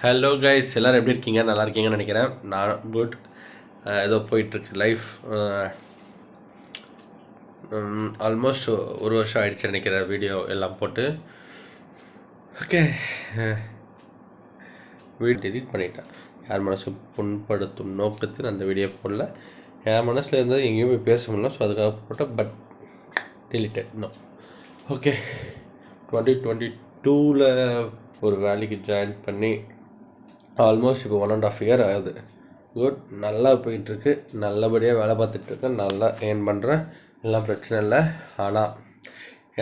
Hello guys, எல்லோரும் எப்படி இருக்கீங்க? நல்லா இருக்கீங்கன்னு நினைக்கிறேன். நான் குட். ஏதோ போயிட்டுருக்கு லைஃப். ஆல்மோஸ்ட் ஒரு வருஷம் ஆயிடுச்சு நினைக்கிறேன் வீடியோ எல்லாம் போட்டு. ஓகே, வீடியோ எடிட் பண்ணிட்டேன். யார் மனசு புண்படுத்தும் நோக்கத்தில் அந்த வீடியோ போடல. என் மனசில் இருந்தது எங்கேயும் போய் பேச முடியல, ஸோ அதுக்காக போட்டேன். But deleted no. ஓகே, 2022 ஒரு வேலைக்கு ஜாயின் பண்ணி ஆல்மோஸ்ட் இப்போ 1.5 year ஆகுது. குட், நல்லா போயிட்டுருக்கு. நல்லபடியாக வேலை பார்த்துட்ருக்கேன். நல்லா ஏர்ன் பண்ணுறேன். எல்லாம் பிரச்சனை இல்லை. ஆனால்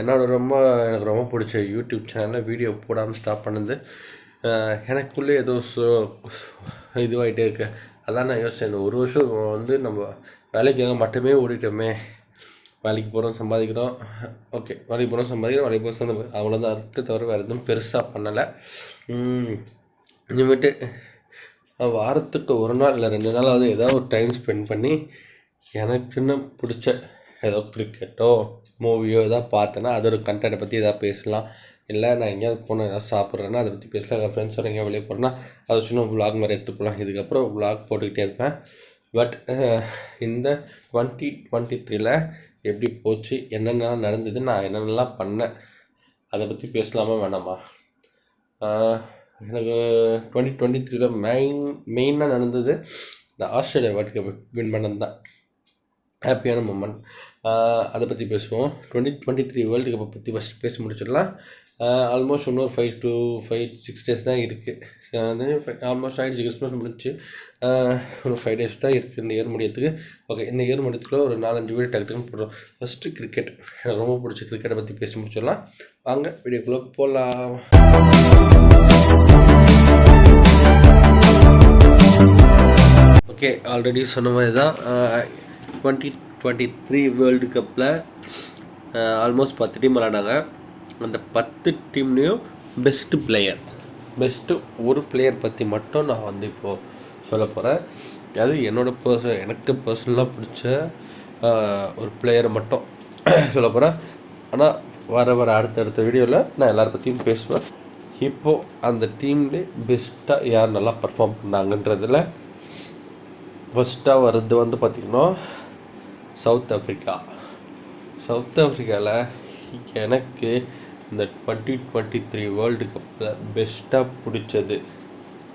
எனக்கு ரொம்ப பிடிச்ச யூடியூப் சேனலில் வீடியோ போடாமல் ஸ்டாப் பண்ணுது. எனக்குள்ளே ஏதோ இதுவாகிட்டே இருக்கு. அதான் நான் யோசிச்சேன், இந்த ஒரு வருஷம் நம்ம வேலைக்காக மட்டுமே ஓடிட்டோமே. வேலைக்கு போகிறோம், சம்பாதிக்கிறோம். ஓகே, வேலைக்கு போகிறோம், சம்பாதிக்கிறோம், வேலைக்கு போகிறோம், அவ்வளோதான் இருக்குது. தவிர வேறு எதுவும் பெருசாக பண்ணலை. இனிமேட்டு வாரத்துக்கு ஒரு நாள் இல்லை 2 நாளாவது ஏதாவது ஒரு டைம் ஸ்பெண்ட் பண்ணி எனக்குன்னு பிடிச்ச ஏதோ கிரிக்கெட்டோ மூவியோ எதாவது பார்த்தேன்னா அதோட கண்டென்ட்டை பற்றி எதாவது பேசலாம். இல்லை நான் எங்கேயாவது போனால் எதாவது சாப்பிட்றேன்னா அதை பற்றி பேசலாம். என் ஃப்ரெண்ட்ஸோட எங்கேயா வெளியே போகிறேன்னா அதை சின்ன விலாக் மாதிரி எடுத்து போகலாம். இதுக்கப்புறம் விலாக் போட்டுக்கிட்டே இருப்பேன். பட் இந்த 2023 எப்படி போச்சு, என்னென்னலாம் நடந்தது, நான் என்னென்னலாம் பண்ணேன், அதை பற்றி பேசலாமா வேணாமா? எனக்கு 2023 மெயினாக நடந்தது இந்த ஆஸ்திரேலியா வேர்ல்டு கப் வின் பண்ணது தான் ஹாப்பியான மூமெண்ட். அதை பற்றி பேசுவோம். 2023 வேர்ல்டு கப்பை பற்றி ஃபஸ்ட் பேசி முடிச்சிடலாம். ஆல்மோஸ்ட் இன்னொரு 5-6 days தான் இருக்குது. ஆல்மோஸ்ட் ஆகிடுச்சு. கிறிஸ்மஸ் முடிச்சு ஒரு 5 days தான் இருக்குது இந்த இயர் முடியறதுக்கு. ஓகே, இந்த இயர் முடியறதுக்குள்ள ஒரு 4-5 வீடியோ டக்குன்னு போடுறோம். First cricket. எனக்கு ரொம்ப பிடிச்ச கிரிக்கெட்டை பற்றி பேசி முடிச்சிடலாம். வாங்க வீடியோக்குள்ளே போகலாம். ஓகே, ஆல்ரெடி சொன்ன மாதிரி தான் 2023 வேர்ல்டு கப்பில் ஆல்மோஸ்ட் 10 டீம் விளாண்டாங்க. அந்த 10 டீம்லேயும் பெஸ்ட்டு ஒரு பிளேயர் பற்றி மட்டும் நான் இப்போது சொல்ல போகிறேன். அது எனக்கு பர்சனலாக பிடிச்ச ஒரு பிளேயரை மட்டும் சொல்ல போகிறேன். ஆனால் வர அடுத்தடுத்த வீடியோவில் நான் எல்லாரை பற்றியும் பேசுவேன். இப்போது அந்த டீம்லேயே பெஸ்ட்டாக யார் நல்லா பர்ஃபார்ம் பண்ணாங்கன்றதில் ஃபஸ்ட்டாக வர்றது பார்த்திங்கன்னா சவுத் ஆஃப்ரிக்காவில் எனக்கு இந்த 2023 வேர்ல்டு கப்பில் பெஸ்ட்டாக பிடிச்சது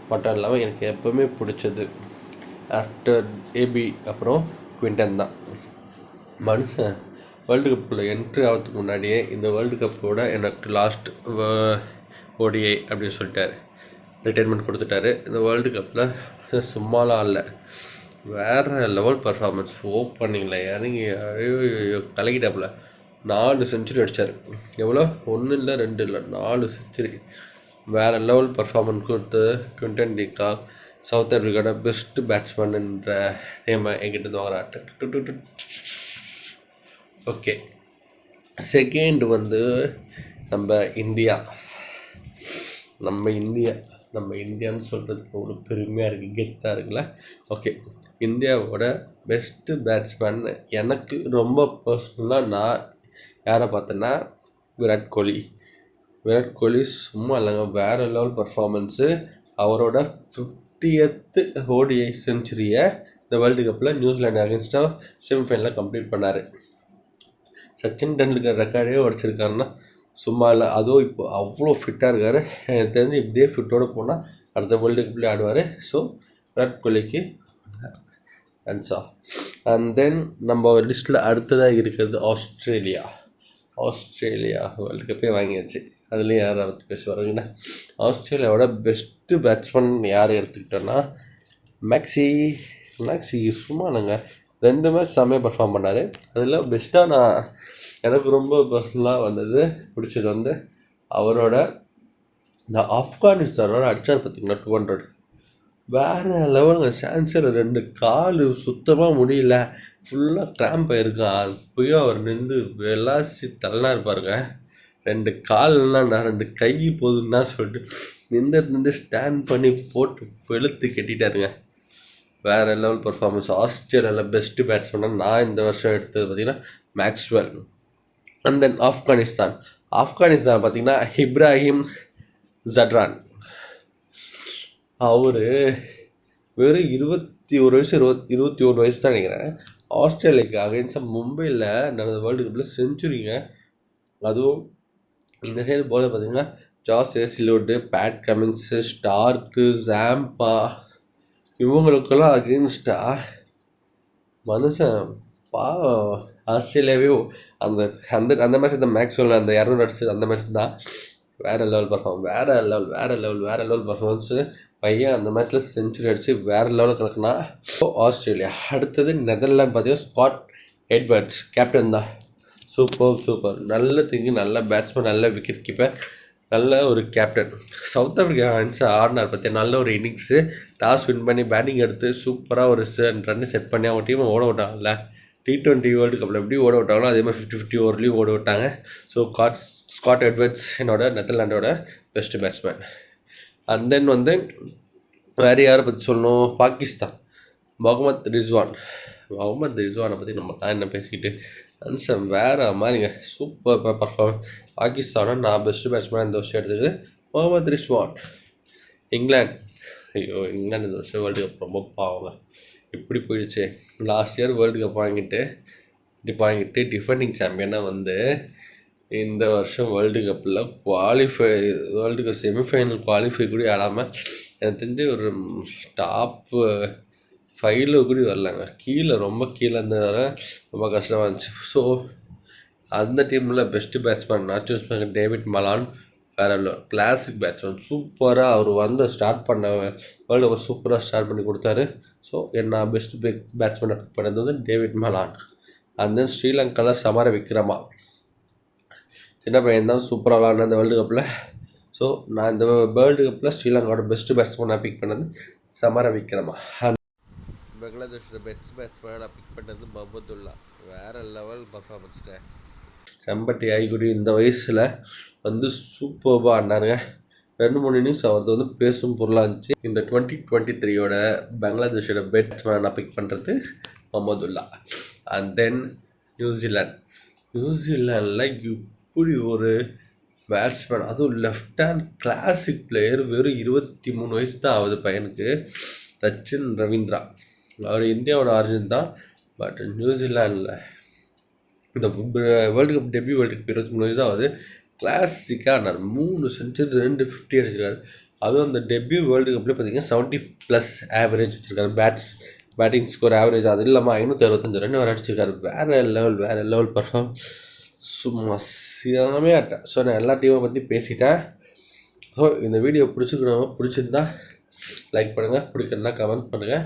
மட்டும் இல்லாமல் எனக்கு எப்போவுமே பிடிச்சது ஆஃப்டர் ஏபி அப்புறம் குவிண்டன் தான். மனுஷன் வேர்ல்டு கப்பில் என்ட்ரி ஆகிறதுக்கு முன்னாடியே இந்த வேர்ல்டு கப்போட எனக்கு லாஸ்ட் ஓடிஐ அப்படின்னு சொல்லிட்டார், ரிட்டைர்மெண்ட் கொடுத்துட்டாரு. இந்த வேர்ல்டு கப்பில் சும்மாலாம் இல்லை, வேறு லெவல் பர்ஃபார்மன்ஸ். ஓப்பனிங்கில் இறங்கி கலக்கிட்டாப்புல 4 செஞ்சுரி அடித்தார். எவ்வளோ? 1 இல்லை 2 இல்லை 4 செஞ்சுரி. வேறு லெவல் பர்ஃபார்மன்ஸ் கொடுத்து குவிண்டன் டி காக் சவுத் ஆஃப்ரிக்காவோட பெஸ்ட் பேட்ஸ்மேன்ன்ற நேமை என்கிட்ட வாங்குறாரு. ஓகே, செகண்ட் நம்ம இந்தியான்னு சொல்கிறதுக்கு ஒரு பெருமையாக இருக்குது, கெத்தாக இருக்குல்ல. ஓகே, இந்தியாவோட பெஸ்ட்டு பேட்ஸ்மேன் எனக்கு ரொம்ப பர்சனலாக நான் யாரை பார்த்தேன்னா விராட் கோலி சும்மா இல்லைங்க, வேறு லெவல் பர்ஃபார்மன்ஸு. அவரோட 50th ஓடிஐ செஞ்சுரியை இந்த வேர்ல்டு கப்பில் நியூசிலாந்து அகேன்ஸ்டாக செமிஃபைனலில் கம்ப்ளீட் பண்ணார். சச்சின் டெண்டுல்கர் ரெக்கார்டே உடச்சிருக்காருன்னா சும்மா இல்லை. அதுவும் இப்போ அவ்வளோ ஃபிட்டாக இருக்கார். எனக்கு தெரிஞ்சு இப்படியே ஃபிட்டோடு போனால் அடுத்த வேர்ல்டு கப்லேயே ஆடுவார். ஸோ விராட் கோலிக்கு ஹேண்ட்ஸ் ஆஃப். அண்ட் தென் நம்ம லிஸ்ட்டில் அடுத்ததாக இருக்கிறது ஆஸ்திரேலியா வேர்ல்டு கப்பே வாங்கியாச்சு. அதுலேயும் யார் அதை பேசுவாருங்கன்னா ஆஸ்திரேலியாவோட பெஸ்ட்டு பேட்ஸ்மேன் யார் எடுத்துக்கிட்டோன்னா மேக்ஸி சும்மா நாங்கள் 2 மேட்ச் செம்மையாக பர்ஃபார்ம் பண்ணார். அதில் பெஸ்ட்டாக எனக்கு ரொம்ப பர்சனலாக பிடிச்சது அவரோட இந்த ஆப்கானிஸ்தானோட அடித்தார் பார்த்திங்கன்னா 200. வேறு லெவலுங்க, சான்ஸில் 2 கால் சுத்தமாக முடியல, ஃபுல்லாக கிராம்ப் ஆகிருக்கான். அப்பயும் அவர் நின்று வெலாசி தள்ளனா இருப்பாருங்க. 2 கால்னா 2 கை போதுன்னா சொல்லிட்டு நின்று ஸ்டாண்ட் பண்ணி போட்டு வெளுத்து கட்டிட்டாருங்க. வேறு லெவல் பர்ஃபார்மன்ஸ். ஆஸ்திரேலியாவில் பெஸ்ட்டு பேட்ஸ்மேனாக நான் இந்த வருஷம் எடுத்தது பார்த்திங்கன்னா மேக்ஸ்வெல். அண்ட் தென் ஆப்கானிஸ்தான் பார்த்திங்கன்னா இப்ராஹிம் ஜட்ரான். அவரு வெறும் 21 வயசு 21 வயசு தான் நினைக்கிறேன். ஆஸ்திரேலியாவுக்கு அகைன்ஸ்டாக மும்பையில் நடந்த வேர்ல்டு கப்பில் செஞ்சுரிங்க. அதுவும் இந்த சைடு போல பார்த்தீங்கன்னா ஜாஸ் ஏசிலோடு, பேட் கமின்ஸு, ஸ்டார்க்கு, ஜாம்பா இவங்களுக்கெல்லாம் அகெயின்ஸ்டா மனுஷன் பாவம். ஆஸ்திரேலியாவே அந்த அந்த அந்த மேட்ச் இந்த மேக்ஸ்வெல் அந்த 200 அடிச்சது அந்த மேட்ச் தான் வேற லெவல் பர்ஃபார்ம், வேற லெவல் பர்ஃபார்மன்ஸு. பையன் அந்த மேட்ச்சில் செஞ்சுரி அடிச்சு வேற லெவலில் கலக்குனா. ஆஸ்திரேலியா அடுத்தது நெதர்லாந்து பார்த்தீங்கன்னா ஸ்காட் எட்வர்ட்ஸ் கேப்டன் தான். சூப்பர் நல்ல திங்கு, நல்ல பேட்ஸ்மேன், நல்ல விக்கெட் கீப்பர், நல்ல ஒரு கேப்டன். சவுத் ஆஃப்ரிக்கா ஆடினார் பற்றிய நல்ல ஒரு இன்னிங்ஸு. டாஸ் வின் பண்ணி பேட்டிங் எடுத்து சூப்பராக ஒரு ரன் செட் பண்ணி அவங்க டீமை ஓட விட்டாங்கல்ல. T20 வேர்ல்டு கப்பில் எப்படி ஓட விட்டாங்களோ அதே மாதிரி 50-50 ஓவர்லேயும் ஓட விட்டாங்க. ஸோ ஸ்காட் எட்வர்ட்ஸ் என்னோட நெதர்லாண்டோட பெஸ்ட் பேட்ஸ்மேன். அண்ட் தென் வேறு யாரை பற்றி சொல்லணும்? பாகிஸ்தான் முகமது ரிஸ்வானை பற்றி நம்ம என்ன பேசிக்கிட்டு அன்சம் வேறு மாதிரிங்க. Super performance. பாகிஸ்தானை நான் பெஸ்ட் பேட்ஸ்மேன் இந்த வருஷம் எடுத்தது முகமது ரிஸ்வான். இங்கிலாந்து இந்த வருஷம் வேர்ல்டு கப் ரொம்ப பாவங்க. இப்படி போயிடுச்சு. லாஸ்ட் இயர் வேர்ல்டு கப் வாங்கிட்டு டிஃபெண்டிங் சாம்பியனாக இந்த வருஷம் வேர்ல்டு கப்பில் வேர்ல்டு கப் செமிஃபைனல் குவாலிஃபை கூட ஆடாமல் எனக்கு தெரிஞ்சு ஒரு டாப் 5 கூட வரலங்க. ரொம்ப கீழே இருந்ததால ரொம்ப கஷ்டமாக இருந்துச்சு. ஸோ அந்த டீமில் பெஸ்ட்டு பேட்ஸ்மேன் நான் சூஸ் பண்ண டேவிட் மலான். வேற கிளாசிக் பேட்ஸ்மேன். சூப்பராக அவர் ஸ்டார்ட் பண்ண வேர்ல்டு கப் சூப்பராக ஸ்டார்ட் பண்ணி கொடுத்தாரு. ஸோ என்ன பெஸ்ட் பேட்ஸ்மேன் பண்ணது டேவிட் மலான். அண்ட் தென் ஸ்ரீலங்காவில் சமர விக்ரமா சின்ன பையன் தான் சூப்பராக விளாட்ன இந்த வேர்ல்டு கப்பில். ஸோ நான் இந்த வேர்ல்டு கப்பில் ஸ்ரீலங்காவோட பெஸ்ட்டு பேட்ஸ்மேனாக பிக் பண்ணது சமர விக்ரமா. பங்களாதேஷோட பெஸ்ட் பேட்ஸ்மேனாக பிக் பண்ணது மஹமுதுல்லா. வேறு லெவல் பர்ஃபார்மன்ஸுங்க. செம்பட்டி ஆய்குடி இந்த வயசில் சூப்பராக ஆடினாருங்க. 2-3 இன்னிங்ஸ் அவரது பேசும் பொருளாக இருந்துச்சு. இந்த 2023 பங்களாதேஷோட பேட்ஸ்மேனை நான் பிக் பண்ணுறது மஹமுதுல்லா. அண்ட் தென் நியூசிலாண்டில் இப்படி ஒரு பேட்ஸ்மேன், அதுவும் லெஃப்ட் ஹேண்ட் கிளாசிக் பிளேயர், வெறும் 23 வயசு தான் ஆகுது பையனுக்கு. ரச்சின் ரவீந்திரா. அவர் இந்தியாவோட ஆரிஜின் தான். பட் நியூசிலாண்டில் இந்த world cup debut world cup 23 வயசு தான் ஆகுது. கிளாசிக்காக ஆனார். 3 செஞ்சுரி 2 50 அடிச்சிருக்காரு. அதுவும் அந்த டெபியூ வேர்ல்டு கப்லேயே பார்த்தீங்கன்னா 70+ ஆவரேஜ் வச்சுருக்காரு. Batting score average. அது இல்லாமல் 565 ரன் வரை அடிச்சிருக்காரு. வேறு லெவல் பர்ஃபார்ம். சும்மா சியாமே ஆட்டேன். ஸோ நான் எல்லா டீமை பற்றி பேசிட்டேன். ஸோ இந்த வீடியோ பிடிச்சிருந்தா லைக் பண்ணுங்கள், பிடிக்கலன்னா கமெண்ட் பண்ணுங்கள்.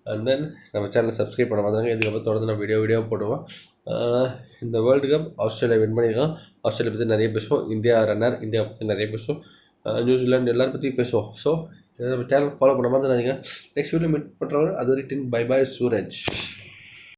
அண்ட் தென் நம்ம சேனலை சப்ஸ்கிரைப் பண்ண வந்துடுங்க. இதுக்கப்புறம் தொடர்ந்து நான் வீடியோ போடுவோம். இந்த வேர்ல்டு கப் ஆஸ்திரேலியா வின் பண்ணியிருக்கோம். ஆஸ்திரேலியா பற்றி நிறைய பேசுவோம். இந்தியா பற்றி நிறைய பேசுவோம். நியூசிலாந்து எல்லாரும் பற்றி பேசுவோம். ஸோ நம்ம சேனல் ஃபாலோ பண்ண மாதிரி நெக்ஸ்ட் வீடியோ மீட் பண்ணுறவங்க அது வரைக்கும் பை சூரஜ்.